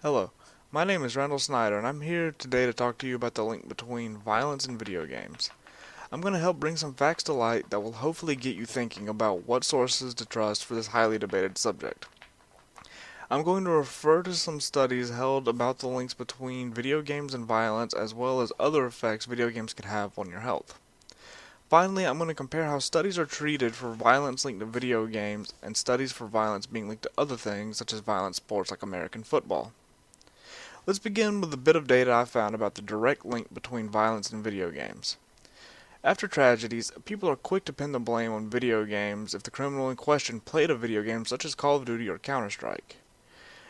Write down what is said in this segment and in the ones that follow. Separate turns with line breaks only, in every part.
Hello, my name is Randall Snyder, and I'm here today to talk to you about the link between violence and video games. I'm going to help bring some facts to light that will hopefully get you thinking about what sources to trust for this highly debated subject. I'm going to refer to some studies held about the links between video games and violence, as well as other effects video games can have on your health. Finally, I'm going to compare how studies are treated for violence linked to video games and studies for violence being linked to other things, such as violent sports like American football. Let's begin with a bit of data I found about the direct link between violence and video games. After tragedies, people are quick to pin the blame on video games if the criminal in question played a video game such as Call of Duty or Counter-Strike,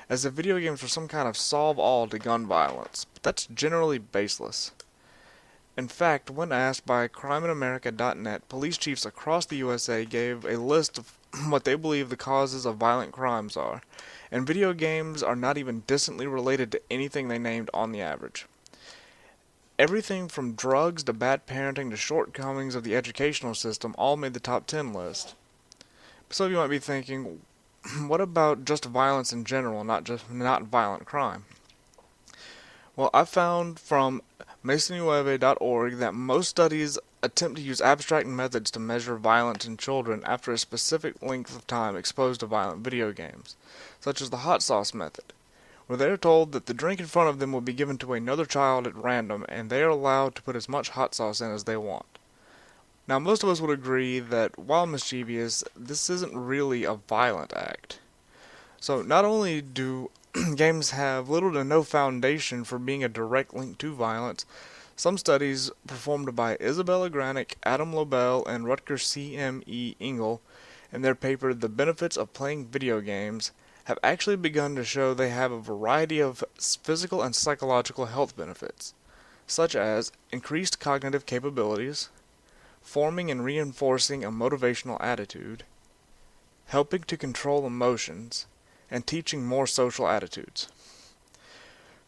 as if video games were some kind of solve-all to gun violence, but that's generally baseless. In fact, when asked by CrimeInAmerica.net, police chiefs across the USA gave a list of what they believe the causes of violent crimes are, and video games are not even distantly related to anything they named on the average. Everything from drugs to bad parenting to shortcomings of the educational system all made the top 10 list. So you might be thinking, what about just violence in general, not violent crime? Well, I found from MasoNueve.org that most studies attempt to use abstract methods to measure violence in children after a specific length of time exposed to violent video games, such as the hot sauce method, where they are told that the drink in front of them will be given to another child at random and they are allowed to put as much hot sauce in as they want. Now, most of us would agree that while mischievous, this isn't really a violent act. So, not only do games have little to no foundation for being a direct link to violence, some studies performed by Isabella Granick, Adam Lobel, and Rutger C.M.E. Engel in their paper The Benefits of Playing Video Games have actually begun to show they have a variety of physical and psychological health benefits, such as increased cognitive capabilities, forming and reinforcing a motivational attitude, helping to control emotions, and teaching more social attitudes.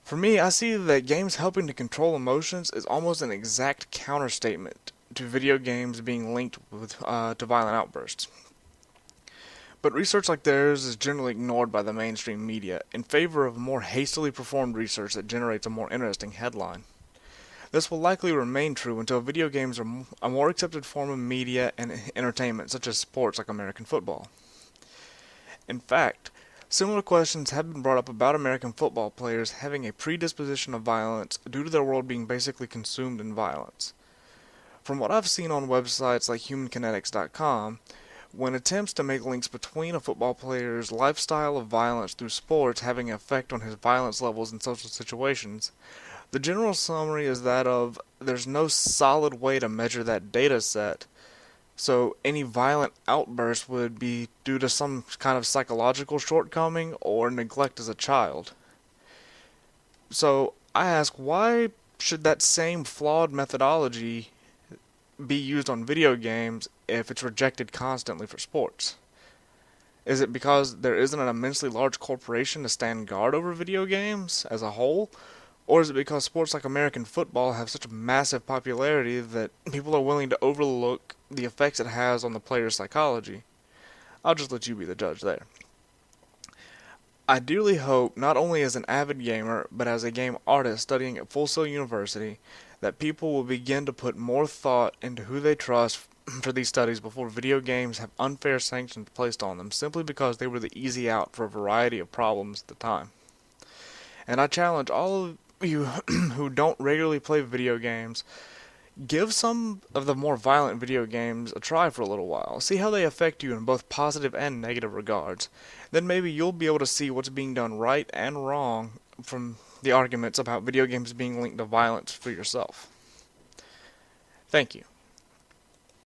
For me, I see that games helping to control emotions is almost an exact counterstatement to video games being linked to violent outbursts. But research like theirs is generally ignored by the mainstream media in favor of more hastily performed research that generates a more interesting headline. This will likely remain true until video games are a more accepted form of media and entertainment, such as sports like American football. In fact, similar questions have been brought up about American football players having a predisposition of violence due to their world being basically consumed in violence. From what I've seen on websites like humankinetics.com, when attempts to make links between a football player's lifestyle of violence through sports having an effect on his violence levels in social situations, the general summary is that of there's no solid way to measure that data set, so any violent outburst would be due to some kind of psychological shortcoming or neglect as a child. So I ask, why should that same flawed methodology be used on video games if it's rejected constantly for sports? Is it because there isn't an immensely large corporation to stand guard over video games as a whole? Or is it because sports like American football have such a massive popularity that people are willing to overlook the effects it has on the player's psychology? I'll just let you be the judge there. I dearly hope, not only as an avid gamer, but as a game artist studying at Full Sail University, that people will begin to put more thought into who they trust for these studies before video games have unfair sanctions placed on them simply because they were the easy out for a variety of problems at the time. And I challenge all of you who don't regularly play video games, give some of the more violent video games a try for a little while. See how they affect you in both positive and negative regards. Then maybe you'll be able to see what's being done right and wrong from the arguments about video games being linked to violence for yourself. Thank you.